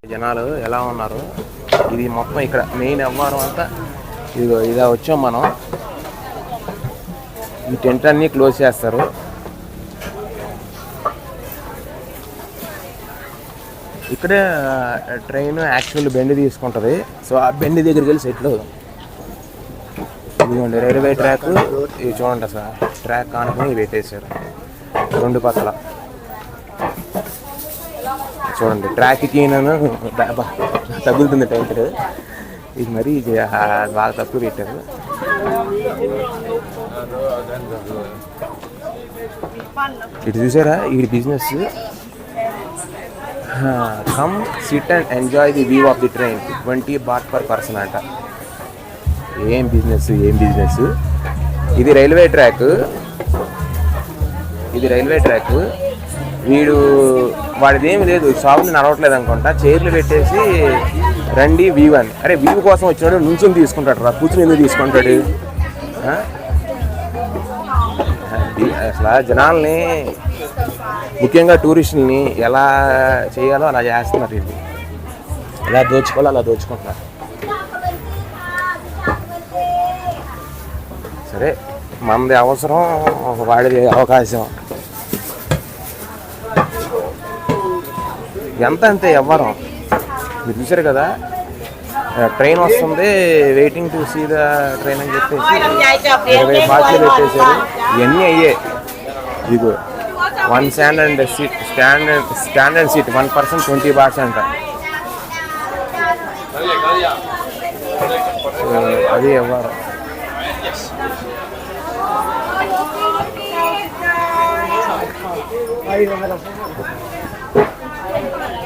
జనాలు ఎలా ఉన్నారు. ఇది మొత్తం ఇక్కడ మెయిన్ వ్యవహారం అంతా ఇదా వచ్చాం మనం. ఈ టెంట్ అన్నీ క్లోజ్ చేస్తారు. ఇక్కడే ట్రైన్ యాక్చువల్ బెండ్ తీసుకుంటుంది. సో ఆ బెండ్ దగ్గరికి వెళ్ళి సెటిల్ అవుదాం. ఇదిగోండి రైల్వే ట్రాక్. ఇది చూడండి సార్, ట్రాక్ ఆనుకుని పెట్టేశారు రెండు పక్కల. చూడండి ట్రాక్కి నేను తగులుతుంది టెంట్. ఇది మరి బాగా తక్కువ పెట్టారు. ఇటు చూసారా ఈ business. Come SIT and enjoy the view of the train, 20 baht per person అంట. ఏం బిజినెస్. ఇది రైల్వే ట్రాక్. వాడిదేమి లేదు, షాపుని నడవట్లేదు అనుకుంటా. చైర్లు పెట్టేసి రండి వ్యూ అని. అరే వ్యూ కోసం వచ్చినాడు, నుంచుని తీసుకుంటాడు రా, కూర్చుని ఎందుకు తీసుకుంటాడు? అసలు జనాల్ని, ముఖ్యంగా టూరిస్టుల్ని ఎలా చేయాలో అలా చేస్తున్నారు. ఇది ఎలా దోచుకోవాలో అలా దోచుకుంటున్నారు. సరే, మనది అవసరం, వాడిది అవకాశం. ఎంత అంతే ఎవ్వరం. మీరు చూసారు కదా, ట్రైన్ వస్తుంది, waiting to see the train అని చెప్పేసి 20 baht పెట్టేశారు. ఇవన్నీ అయ్యే. ఇదిగో 1 స్టాండర్డ్ సీట్ 1 person 20 baht అంట. అది ఎవ్వరం.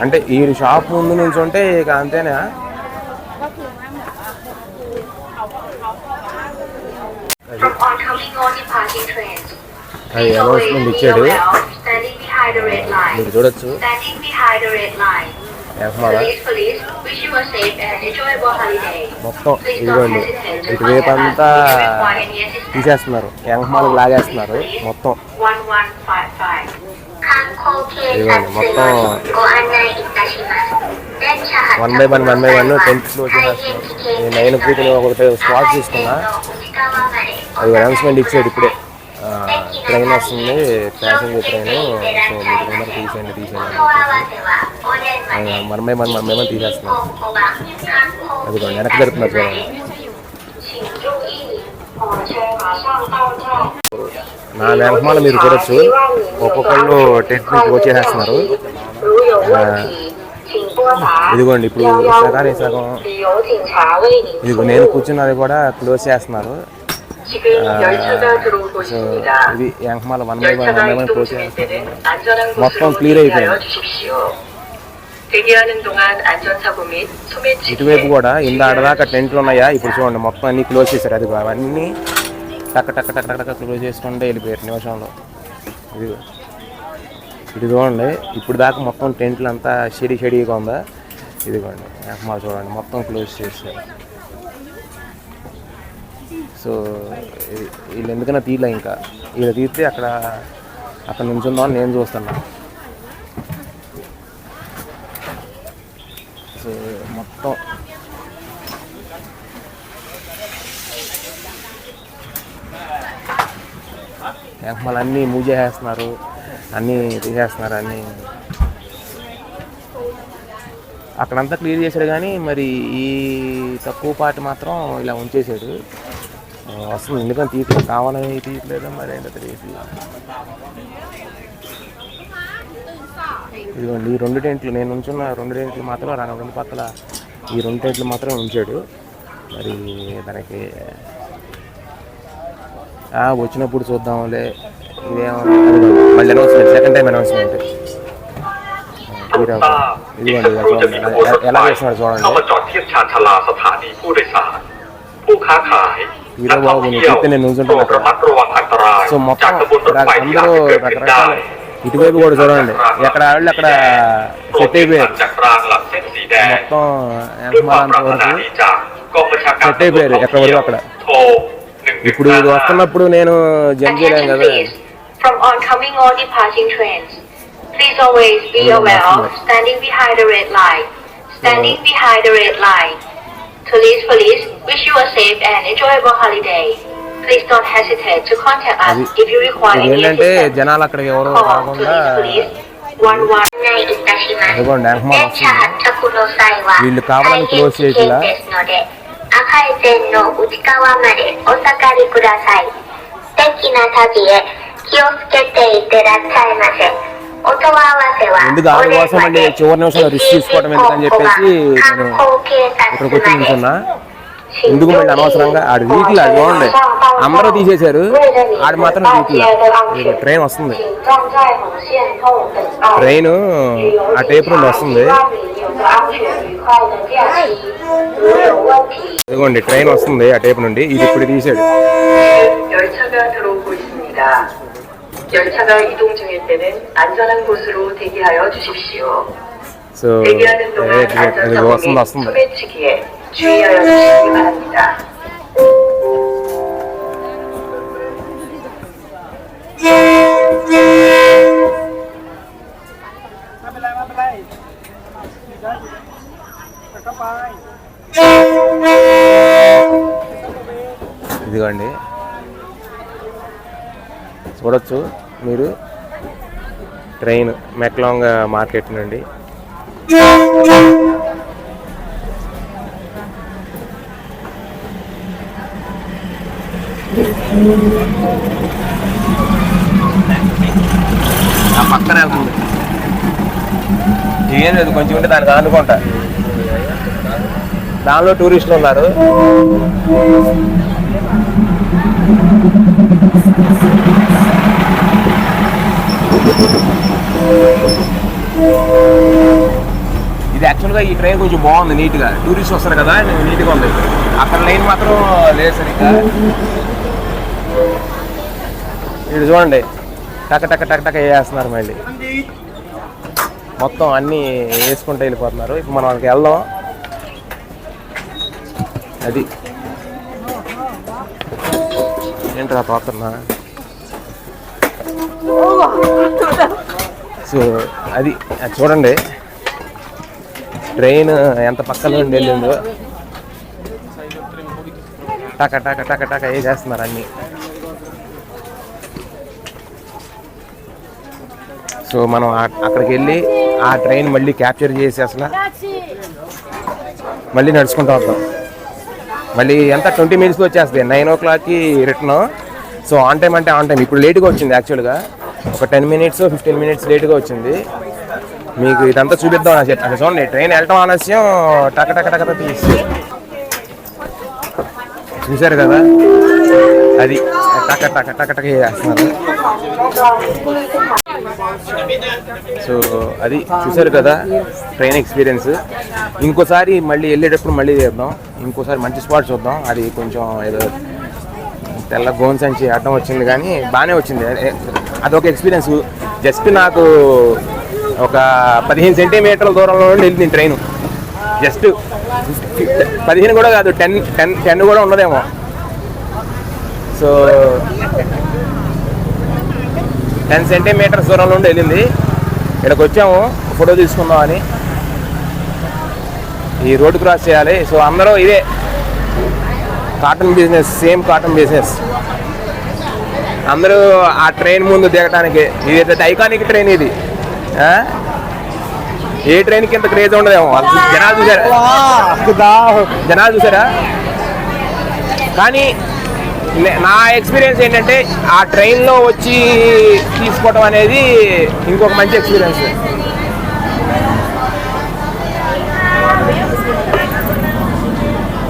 అంటే ఈ షాప్ ముందు నుంచి ఉంటే ఇక అంతేనా? అది అనౌన్స్మెంట్ ఇచ్చాడు, మీరు చూడొచ్చు. మొత్తం ఇదిగోండి ఇటువైపు అంతా తీసేస్తున్నారు, యాంగ్మాలకు లాగేస్తున్నారు మొత్తం. ఇదిగోండి మొత్తం 1 by 1 టెంట్ క్లోజ్ చేస్తున్నారు. నేను 9 feet ఒకటి స్పాట్ తీసుకున్నా. అది అనౌన్స్మెంట్ ఇచ్చాడు ఇప్పుడే. ట్రైన్ వస్తుంది, ప్యాసింజర్ ట్రైన్. సో మీరు ముందర తీసేయండి అని 1 by 1 తీసేస్తున్నారు. అదిగోండి వెనక్కి జరుపుతున్నారు చూడండి. నా వెనకమాల మీరు చూడొచ్చు, ఒక్కొక్కళ్ళు టెంట్ క్లోజ్ చేసేస్తున్నారు. ఇదిగోండి ఇప్పుడు సగం ఇదిగో నేను కూర్చున్నది కూడా క్లోజ్ చేస్తున్నారు. సో ఇది వెనకమాల 1 by 1 క్లోజ్ చేస్తున్నారు. మొత్తం క్లియర్ అయిపోయింది. ఇటువైపు కూడా ఇందాడదాకా టెంట్లు ఉన్నాయా, ఇప్పుడు చూడండి మొత్తం అన్ని క్లోజ్ చేశారు. అది అవన్నీ టక్క క్లోజ్ చేసుకుంటే వెళ్ళిపోయారు నిమిషంలో. ఇది చూడండి ఇప్పుడు దాకా మొత్తం టెంట్లు అంతా షెడీగా ఉందా. ఇదిగోండి మా చూడండి మొత్తం క్లోజ్ చేశారు. సో వీళ్ళు ఎందుకన్నా తీయలే, ఇంకా వీళ్ళు తీస్తే అక్కడ నుంచుందామని నేను చూస్తున్నా. సో మొత్తం మళ్ళీ అన్నీ మూవ్ చేసేస్తున్నారు, అన్నీ తీసేస్తున్నారు. అన్నీ అక్కడంతా క్లియర్ చేశాడు, కానీ మరి ఈ తక్కువ పార్ట్ మాత్రం ఇలా ఉంచేసాడు. వస్తుంది ఎందుకని తీయట్లేదు, కావాలని తీయట్లేదు మరి ఏంటో తెలియదు. ఇదిగోండి ఈ 2 టెంట్లు, నేను ఉంచున్న 2 టెంట్లు మాత్రం 2 పక్కల ఈ 2 టెంట్లు మాత్రం ఉంచాడు. మరి దానికి వచ్చినప్పుడు చూద్దాంలే. ఇదేమన్నా మళ్ళీ అనౌన్స్మెంట్, సెకండ్ టైం అనౌన్స్మెంట్. ఇదిగోండి ఎలా చేస్తున్నాడు చూడండి. హీరో బాబు నువ్వు చెప్తే నేను నుంచుంటాను అక్కడ. సో మొత్తం అందరూ రకరకాల. ఇటువైపు కూడా చూడండి, ఎక్కడ వాళ్ళు అక్కడ సెట్ అయిపోయారు. మొత్తం ఎంతమంది వరకు సెట్ అయిపోయారు ఎక్కడ వరకు అక్కడ. ఇప్పుడు వస్తున్నప్పుడు నేను జంప్ చేయలేను కదా. From oncoming or departing trains, please always be aware of standing behind the red light. standing behind the red line. Police, wish you a safe and enjoyable holiday. Please don't hesitate to contact us if you require any ఏంటంటే assistance. జనాలు అక్కడికి ఎవరు Call రాకుండా police 11. ఇదిగోండి అనుమానం వస్తుంది. వీళ్ళు కావాలని క్లోజ్ చేసిలా 赤い線の内側までお下がりください。素敵な旅へ気をつけていってらっしゃいませ。音合わせは ఎందుకు ఆరు కోసం మళ్ళీ చివరి నిమిషంలో రిస్క్ తీసుకోవడం ఎందుకని చెప్పేసి నేను ఇక్కడికి వచ్చి నిల్చున్నా. ఎందుకు మళ్ళీ అనవసరంగా ఆడు వీక్లీ ఆడు బాగుండే అందరూ తీసేశారు, ఆడు మాత్రం వీక్లీ. ట్రైన్ వస్తుంది, ట్రైన్ ఆ టేప్ నుండి వస్తుంది. ఇదిగోండి ట్రైన్ వస్తుంది ఆ టేప్ నుండి, ఇది ఇప్పుడు తీసాడు. 열차가 들어오고 있습니다. 열차가 이동 중일 때는 안전한 곳으로 대기하여 주십시오. సో 대기하는 동안 안전사고에 소매치기에 주의하여 주시기 바랍니다. ఇదిగోండి చూడొచ్చు మీరు ట్రైన్ మెక్లాంగ్ మార్కెట్ నుండి. ఆ పక్కన వెళ్తుంది, ఏం లేదు కొంచెం ఉంటే దానికి అనుకుంటా. దానిలో టూరిస్టులు ఉన్నారు. ఇది యాక్చువల్గా ఈ ట్రైన్ కొంచెం బాగుంది, నీట్గా టూరిస్ట్ వస్తారు కదా, నీట్గా ఉంది. అక్కడ లైన్ మాత్రం లేదు సరిగ్గా. ఇది చూడండి టక టక టక టక వేస్తున్నారు, మళ్ళీ మొత్తం అన్నీ వేసుకుంటూ వెళ్ళిపోతున్నారు. ఇప్పుడు మనం వాళ్ళకి వెళ్దాం. అది ఏంట్రా తోస్తున్నా. సో అది చూడండి ట్రైన్ ఎంత పక్కన నుండి వెళ్ళిందో. టక టక టక టక ఏ చేస్తున్నారు అన్నీ. సో మనం అక్కడికి వెళ్ళి ఆ ట్రైన్ మళ్ళీ క్యాప్చర్ చేసి అసలు మళ్ళీ నడుచుకుంటూ వద్దాం. మళ్ళీ ఎంత 20 minutesలో వచ్చేస్తుంది, 9 o'clockకి రిటర్న్. సో ఆన్ టైం అంటే ఆన్ టైం. ఇప్పుడు లేట్గా వచ్చింది, యాక్చువల్గా ఒక 10 minutes 15 minutes లేట్గా వచ్చింది. మీకు ఇదంతా చూపిద్దాం అని చెప్పి చూడండి. ట్రైన్ వెళ్ళటం ఆలస్యం, టక టక టక తీసి చూశారు కదా, అది టక టక టక టక చేస్తున్నారు. సో అది చూశారు కదా ట్రైన్ ఎక్స్పీరియన్స్. ఇంకోసారి మళ్ళీ వెళ్ళేటప్పుడు మళ్ళీ చేద్దాం, ఇంకోసారి మంచి స్పాట్ చూద్దాం. అది కొంచెం ఏదో తెల్ల గోన్ సంచి అడ్డం వచ్చింది కానీ బాగానే వచ్చింది. అదొక ఎక్స్పీరియన్స్. జస్ట్ నాకు ఒక 15 centimeters దూరంలో వెళ్ళింది ట్రైన్. జస్ట్ 15 కూడా కాదు, 10 కూడా ఉండదేమో. సో 10 centimeters దూరంలో ఉండి వెళ్ళింది. ఇక్కడికి వచ్చాము ఫోటో తీసుకుందామని. ఈ రోడ్డు క్రాస్ చేయాలి. సో అందరూ ఇదే cotton business, same cotton business. అందరూ ఆ ట్రైన్ ముందు దిగటానికి. ఇది ఐకానిక్ ట్రైన్ ఇది. ఏ ట్రైన్కి ఇంత క్రేజ్ ఉండదేమో. జనాలు చూసారా. కానీ నా ఎక్స్పీరియన్స్ ఏంటంటే ఆ ట్రైన్లో వచ్చి తీసుకోవడం అనేది ఇంకొక మంచి ఎక్స్పీరియన్స్.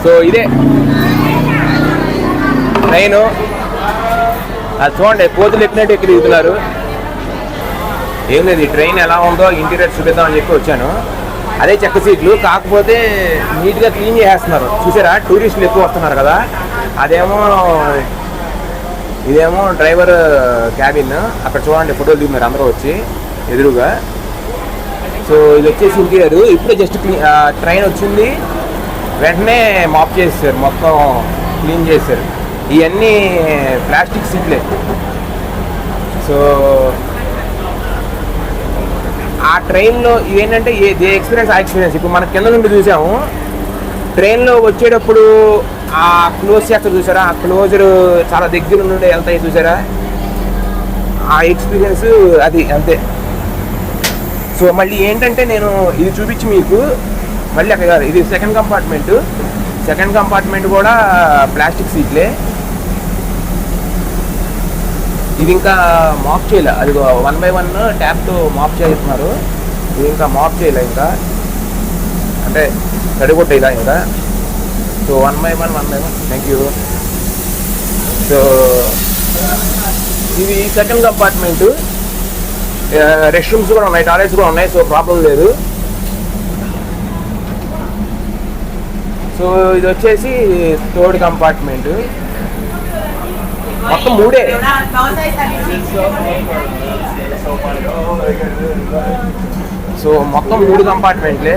సో ఇదే ట్రైను. అది చూడండి కోతులు ఎక్కినట్టు ఎక్కి దిగుతున్నారు. ఏం లేదు, ఈ ట్రైన్ ఎలా ఉందో ఇంటీరియర్ చూపిద్దాం అని చెప్పి వచ్చాను. అదే చెక్క సీట్లు, కాకపోతే నీట్గా క్లీన్ చేసేస్తున్నారు. చూసారా టూరిస్టులు ఎక్కువ వస్తున్నారు కదా. అదేమో ఇదేమో డ్రైవర్ క్యాబిన్. అక్కడ చూడండి ఫోటోలు దిగుతున్నారు అందరూ వచ్చి ఎదురుగా. సో ఇది వచ్చేసి ఇంటీరియర్. ఇప్పుడే జస్ట్ ట్రైన్ వచ్చింది, వెంటనే మాప్ చేస్తారు, మొత్తం క్లీన్ చేస్తారు. ఇవన్నీ ప్లాస్టిక్ సీట్లే. సో ఆ ట్రైన్లో ఇవేంటంటే ఏ ఎక్స్పీరియన్స్ ఆ ఎక్స్పీరియన్స్. ఇప్పుడు మన కింద నుండి చూసాము, ట్రైన్లో వచ్చేటప్పుడు ఆ క్లోజ్ చేస్తారు చూసారా, ఆ క్లోజర్ చాలా దగ్గర నుండి వెళ్తాయి చూసారా, ఆ ఎక్స్పీరియన్స్ అది అంతే. సో మళ్ళీ ఏంటంటే నేను ఇది చూపించి మీకు మళ్ళీ అక్కడ కాదు, ఇది సెకండ్ కంపార్ట్మెంట్ కూడా ప్లాస్టిక్ సీట్లే. ఇది ఇంకా మాప్ చేయలే, అది 1 by 1 ట్యాప్తో మాప్ చేస్తున్నారు. ఇది ఇంకా మాప్ చేయలే, ఇంకా అంటే తడిగొట్టేదా ఇంకా. So 1 by 1 thank you. So ఇది సెకండ్ కంపార్ట్మెంటు, రెస్ట్ రూమ్స్ కూడా ఉన్నాయి, టాయిలెట్స్ కూడా ఉన్నాయి, సో ప్రాబ్లం లేదు. సో ఇది వచ్చేసి థర్డ్ కంపార్ట్మెంట్. మొత్తం 3. సో మొత్తం 3 కంపార్ట్మెంట్లే.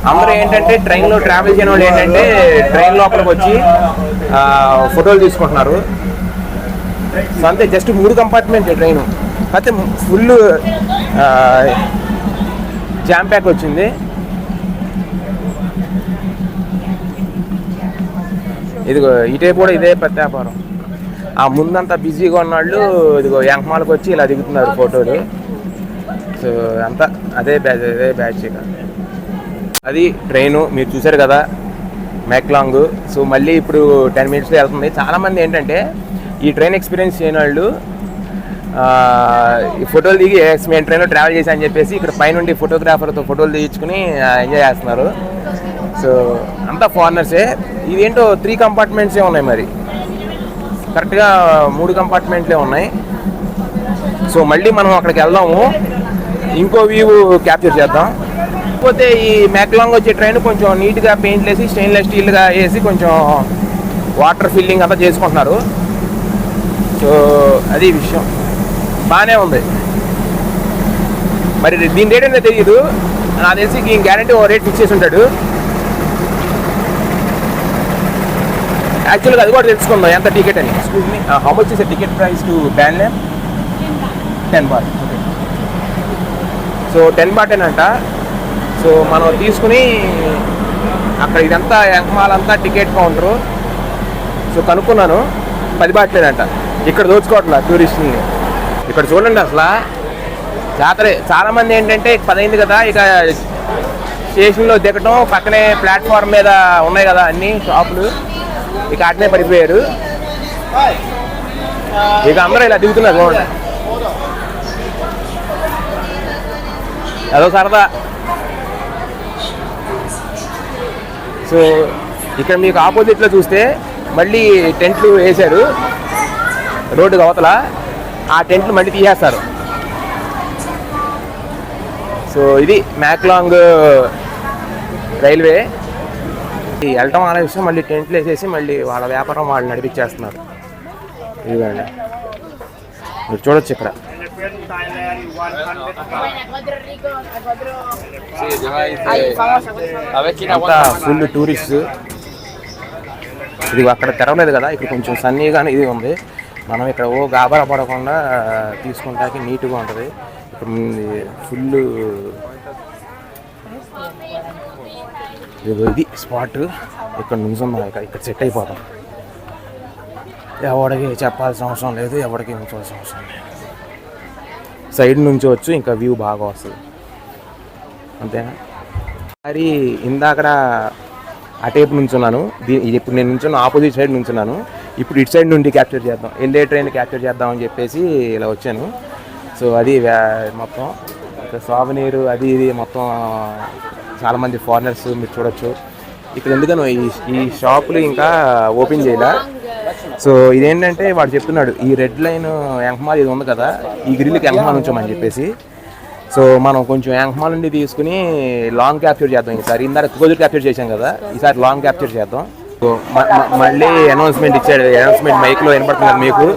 అందరూ ఏంటంటే ట్రైన్లో ట్రావెల్ చేయని వాళ్ళు ఏంటంటే ట్రైన్ లోపలికి వచ్చి ఫోటోలు తీసుకుంటున్నారు. సో అంతే, జస్ట్ 3 కంపార్ట్మెంట్ ట్రైను, అయితే ఫుల్ జామ్ ప్యాక్ వచ్చింది. ఇదిగో ఇటే కూడా ఇదే పెద్ద వ్యాపారం. ఆ ముందంతా బిజీగా ఉన్నవాళ్ళు ఇదిగో యాంకమాలకు వచ్చి ఇలా దిగుతున్నారు ఫోటోలు. సో అంతా అదే బ్యాచ్ ఇక. అది ట్రైను మీరు చూసారు కదా, మ్యాక్లాంగ్. సో మళ్ళీ ఇప్పుడు 10 minutesలో వెళ్తుంది. చాలామంది ఏంటంటే ఈ ట్రైన్ ఎక్స్పీరియన్స్ చేయని వాళ్ళు ఈ ఫోటోలు దిగి మేము ట్రైన్లో ట్రావెల్ చేశామని చెప్పేసి ఇక్కడ పైనుండి ఫోటోగ్రాఫర్తో ఫోటోలు దిగించుకుని ఎంజాయ్ చేస్తున్నారు. సో అంతా ఫారినర్సే. ఇదేంటో 3 కంపార్ట్మెంట్సే ఉన్నాయి, మరి కరెక్ట్గా 3 కంపార్ట్మెంట్లే ఉన్నాయి. సో మళ్ళీ మనం అక్కడికి వెళ్దాము, ఇంకో వ్యూ క్యాప్చర్ చేద్దాం. కాకపోతే ఈ మ్యాక్లాంగ్ వచ్చే ట్రైన్ కొంచెం నీట్గా పెయింట్లు వేసి స్టెయిన్లెస్ స్టీల్గా వేసి కొంచెం వాటర్ ఫిల్లింగ్ అంతా చేసుకుంటున్నారు. సో అది విషయం, బాగానే ఉంది. మరి దీని రేట్ అనేది తెలియదు, నాకు తెలిసి ఈ గ్యారంటీ ఓ రేట్ ఫిక్స్ చేసి ఉంటాడు. యాక్చువల్గా అది కూడా తెలుసుకుందాం ఎంత టికెట్ అని. Excuse me, how much is ticket price to Banglamung? 10 baht. So 10 baht అంట. సో మనం తీసుకుని అక్కడ ఇదంతా యాంకమాల్ అంతా టికెట్ కౌంటరు. సో కనుక్కున్నాను 10 baht లేదంట. ఇక్కడ దోచుకోవట్లా టూరిస్టుల్ని. ఇక్కడ చూడండి అసలు జాతరే. చాలామంది ఏంటంటే 10 అయింది కదా, ఇక స్టేషన్లో దిగటం, పక్కనే ప్లాట్ఫామ్ మీద ఉన్నాయి కదా అన్ని షాపులు, ఇక అట్నే పడిపోయారు. ఇక అందరూ ఇలా దిగుతున్నారు చూడండి, అదో సరదా. సో ఇక్కడ మీకు ఆపోజిట్లో చూస్తే మళ్ళీ టెంట్లు వేశారు రోడ్డుకి అవతల, ఆ టెంట్లు మళ్ళీ తీసేస్తారు. సో ఇది మ్యాక్లాంగ్ రైల్వే. వెళ్ళటం ఆలోచిస్తే మళ్ళీ టెంట్లు వేసేసి మళ్ళీ వాళ్ళ వ్యాపారం వాళ్ళు నడిపించేస్తున్నారు. ఇదిగోండి మీరు చూడొచ్చు ఇక్కడ. అంతా ఫుల్ టూరిస్ట్. ఇది అక్కడ తెరవలేదు కదా, ఇక్కడ కొంచెం సన్నీగానే ఇది ఉంది. మనం ఇక్కడ గాబరా పడకుండా తీసుకుంటాకి నీట్గా ఉంటుంది. ఇక్కడ ఫుల్ ఇది స్పాట్. ఇక్కడ నుంచున్నాం, ఇక్కడ సెట్ అయిపోతాం. ఎవరికి చెప్పాల్సిన అవసరం లేదు, ఎవరికి ఉంచాల్సిన అవసరం లేదు. సైడ్ నుంచి వచ్చు, ఇంకా వ్యూ బాగా వస్తుంది అంతేనా. మరి ఇందాక అటేపు నుంచున్నాను, ఇప్పుడు నేను నుంచున్న ఆపోజిట్ సైడ్ నుంచున్నాను. ఇప్పుడు ఇటు సైడ్ నుండి క్యాప్చర్ చేద్దాం, వెళ్ళే ట్రైన్ క్యాప్చర్ చేద్దాం అని చెప్పేసి ఇలా వచ్చాను. సో అది మొత్తం సావనీరు అది ఇది మొత్తం చాలామంది ఫారినర్స్ మీరు చూడొచ్చు. ఇక్కడ ఎందుకనో ఈ షాపులు ఇంకా ఓపెన్ చేయలే. సో ఇదేంటంటే వాడు చెప్తున్నాడు, ఈ రెడ్ లైన్ యాంకమాల్ ఇది ఉంది కదా, ఈ గ్రిల్కి యాంకమాల్ ఉంచామని చెప్పేసి. సో మనం కొంచెం యాంకమాల్ నుండి తీసుకుని లాంగ్ క్యాప్చర్ చేద్దాం ఈసారి. ఇందాక క్లోజర్ క్యాప్చర్ చేసాం కదా, ఈసారి లాంగ్ క్యాప్చర్ చేద్దాం. సో మళ్ళీ అనౌన్స్మెంట్ ఇచ్చాడు, అనౌన్స్మెంట్ మైక్లో వినపడుతున్నారు మీకు.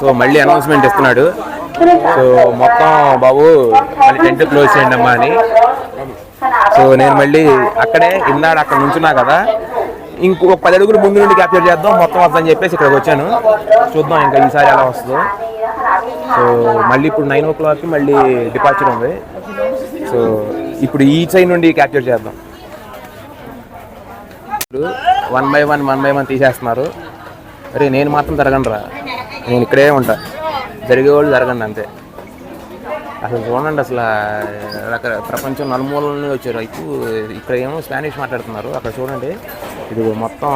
సో మళ్ళీ అనౌన్స్మెంట్ ఇస్తున్నాడు. సో మొత్తం బాబు మళ్ళీ టెంట్ క్లోజ్ చేయండి అమ్మా అని. సో నేను మళ్ళీ అక్కడే ఇందాక అక్కడ నుంచున్నా కదా, ఇంకొక 10 అడుగులు ముందు నుండి క్యాప్చర్ చేద్దాం మొత్తం వద్దని చెప్పేసి ఇక్కడికి వచ్చాను. చూద్దాం ఇంకా ఈసారి ఎలా వస్తుందో. సో మళ్ళీ ఇప్పుడు 9 o'clockకి మళ్ళీ డిపార్చర్ ఉంది. సో ఇప్పుడు ఈ సైడ్ నుండి క్యాప్చర్ చేద్దాం. వన్ బై వన్ తీసేస్తున్నారు. అరే నేను మాత్రం జరగను రా, నేను ఇక్కడే ఉంటా, జరిగేవాళ్ళు జరగండి అంతే. అసలు చూడండి, అసలు ప్రపంచం నలుమూల నుండి వచ్చారు. ఇక్కడ ఏమో స్పానిష్ మాట్లాడుతున్నారు. అక్కడ చూడండి, ఇది మొత్తం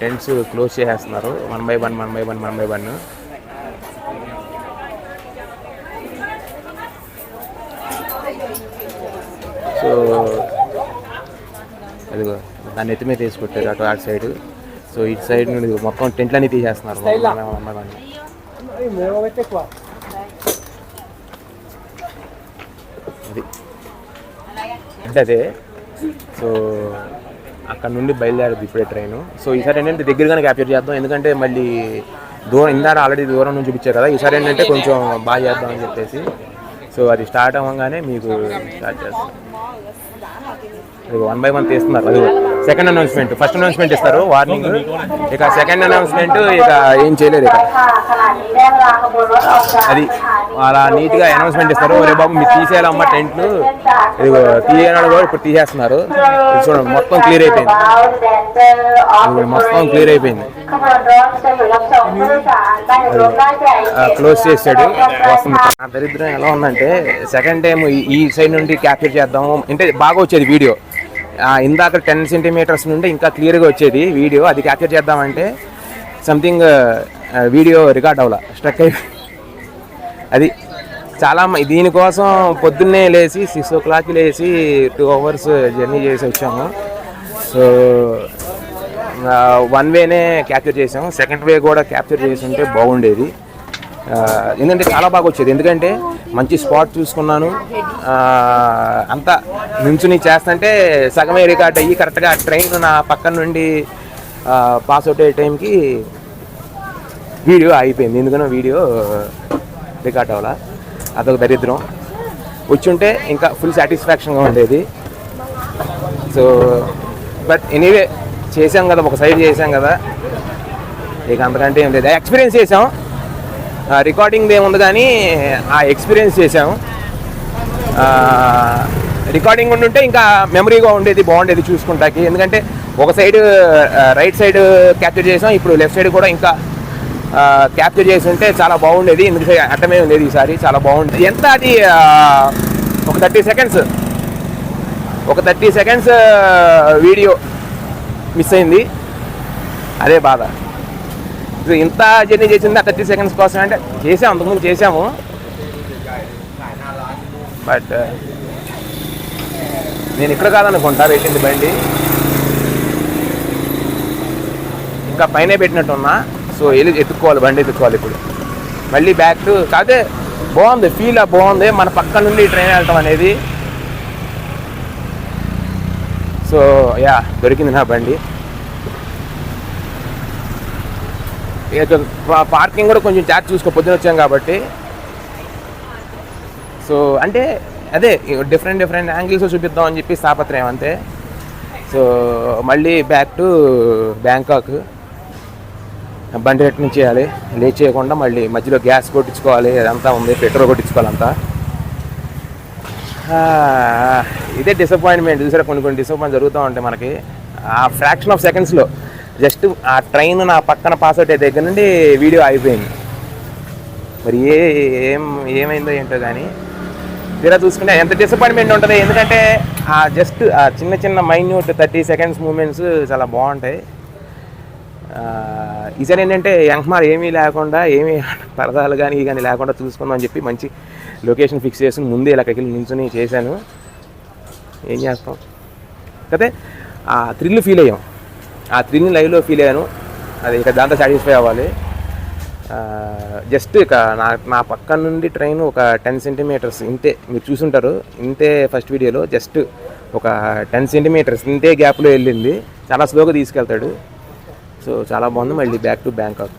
టెంట్స్ క్లోజ్ చేసేస్తున్నారు. One by one. సో ఇదిగో దాన్ని ఎత్తి మీద తీసుకొట్టారు అటు సైడ్. సో ఇటు సైడ్ నుండి మొత్తం టెంట్లన్నీ తీసేస్తున్నారు. అది అదే. సో అక్కడ నుండి బయలుదేరదు ఇప్పుడే ట్రైన్. సో ఈసారి ఏంటంటే దగ్గరగానే క్యాప్చర్ చేద్దాం, ఎందుకంటే మళ్ళీ దూరం ఇందాక ఆల్రెడీ దూరం నుంచి చూపించారు కదా. ఈసారి ఏంటంటే కొంచెం బాగా చేద్దాం అని చెప్పేసి. సో అది స్టార్ట్ అవ్వగానే మీకు స్టార్ట్ చేస్తాం. ఇది 1 by 1 తీస్తున్నారు. అది సెకండ్ అనౌన్స్మెంట్. ఫస్ట్ అనౌన్స్మెంట్ ఇస్తారు వార్నింగ్, ఇక సెకండ్ అనౌన్స్మెంట్ ఇక ఏం చేయలేదు. ఇక అది అలా నీట్గా అనౌన్స్మెంట్ ఇస్తారు. రే బాబు మీరు తీసేయాలమ్మ టెంట్లు, ఇది తీయనాడు కూడా ఇప్పుడు తీసేస్తున్నారు. చూడండి మొత్తం క్లియర్ అయిపోయింది. క్లోజ్ చేసాడు. వస్తుంది. నా దరిద్రం ఎలా ఉందంటే సెకండ్ టైం ఈ సైడ్ నుండి క్యాప్చర్ చేద్దాము అంటే బాగా వచ్చేది వీడియో. ఇందాక 10 centimeters నుండి ఇంకా క్లియర్గా వచ్చేది వీడియో. అది క్యాప్చర్ చేద్దామంటే సంథింగ్ వీడియో రికార్డ్ అవ్వాల, స్ట్రక్ అయిపోయి. అది చాలా దీనికోసం పొద్దున్నే లేచి 6 o'clock లేచి 2 hours జర్నీ చేసి వచ్చాము. సో 1 wayనే క్యాప్చర్ చేసాము. సెకండ్ వే కూడా క్యాప్చర్ చేసి ఉంటే బాగుండేది. ఎందుకంటే చాలా బాగా వచ్చేది. ఎందుకంటే మంచి స్పాట్ చూసుకున్నాను. అంతా నుంచుని చేస్తుంటే సగమే రికార్డ్ అయ్యి కరెక్ట్గా ట్రైన్ నా పక్కన నుండి పాస్ అవుట్ అయ్యే టైంకి వీడియో అయిపోయింది. ఎందుకనో వీడియో రికార్డ్ అవ్వాలా. అదొక దరిద్రం. వచ్చి ఉంటే ఇంకా ఫుల్ సాటిస్ఫాక్షన్గా ఉండేది. సో బట్ ఎనీవే చేసాం కదా, ఒక సైడ్ చేసాం కదా, ఇక అంతకంటే ఏం లేదు. ఎక్స్పీరియన్స్ చేసాం. రికార్డింగ్ ఏముంది కానీ ఆ ఎక్స్పీరియన్స్ చేసాము. రికార్డింగ్ ఉండుంటే ఇంకా మెమరీగా ఉండేది, బాగుండేది చూసుకుంటాకి. ఎందుకంటే ఒక సైడ్ రైట్ సైడ్ క్యాప్చర్ చేసాం, ఇప్పుడు లెఫ్ట్ సైడ్ కూడా ఇంకా క్యాప్చర్ చేసి ఉంటే చాలా బాగుండేది. ఎందుకంటే అర్థమే ఉండేది. ఈసారి చాలా బాగుండేది. ఎంత అది ఒక 30 seconds వీడియో మిస్ అయింది. అదే బాధ. ఇంత జర్నీ చేసింది ఆ 30 seconds కోసం అంటే చేసాము, అంతకుముందు చేసాము. బట్ నేను ఇక్కడ కాదనుకుంటా పెట్టింది బండి, ఇంకా పైన పెట్టినట్టున్నా. సో వెళ్ళి ఎత్తుక్కోవాలి, బండి ఎత్తుక్కోవాలి ఇప్పుడు మళ్ళీ బ్యాక్ టు. కాదే బాగుంది, ఫీల్ బాగుంది మన పక్క నుండి ట్రైన్ వెళ్ళటం అనేది. సో యా దొరికింది నా బండి. పార్కింగ్ కూడా కొంచెం చార్జ్ చూసుకో, పొద్దున వచ్చాం కాబట్టి. సో అంటే అదే డిఫరెంట్ యాంగిల్స్ చూపిద్దాం అని చెప్పి తాపత్రయం అంతే. సో మళ్ళీ బ్యాక్ టు బ్యాంకాక్. బండి రిటర్న్ చేయాలి, లేట్ చేయకుండా మళ్ళీ మధ్యలో గ్యాస్ కొట్టించుకోవాలి, అదంతా ఉంది, పెట్రోల్ కొట్టించుకోవాలి అంతా. ఇదే డిసప్పాయింట్మెంట్. చూసారా, కొన్ని డిసప్పాయింట్ జరుగుతూ ఉంటాయి మనకి. ఆ ఫ్రాక్షన్ ఆఫ్ సెకండ్స్లో జస్ట్ ఆ ట్రైన్ నా పక్కన పాస్ అవుట్ అయ్యే దగ్గర నుండి వీడియో అయిపోయింది. మరి ఏమైందో ఏంటో కానీ తీరా చూసుకుంటే ఎంత డిసప్పాయింట్మెంట్ ఉంటుంది. ఎందుకంటే ఆ జస్ట్ ఆ చిన్న మైన్యూట్ 30 seconds మూమెంట్స్ చాలా బాగుంటాయి. ఈసారి ఏంటంటే ఎంహ్మార్ ఏమీ లేకుండా, ఏమీ పరదాలు కానీ లేకుండా చూసుకుందాం అని చెప్పి మంచి లొకేషన్ ఫిక్స్ చేసుకుని ముందే ఇలా అక్కడికి నిల్చుని చేశాను. ఏం చేస్తాం అయితే ఆ థ్రిల్ ఫీల్ అయ్యాం, ఆ థ్రిల్ని లైవ్లో ఫీల్ అయ్యాను. అది ఇక దాంతో సాటిస్ఫై అవ్వాలి. జస్ట్ ఇక నా పక్కన నుండి ట్రైన్ ఒక 10 centimeters ఇంతే, మీరు చూసుంటారు ఇంతే ఫస్ట్ వీడియోలో. జస్ట్ ఒక 10 centimeters ఇంతే గ్యాప్లో వెళ్ళింది. చాలా స్లోగా తీసుకెళ్తాడు. సో చాలా బాగుంది. మళ్ళీ బ్యాక్ టు బ్యాంకాక్.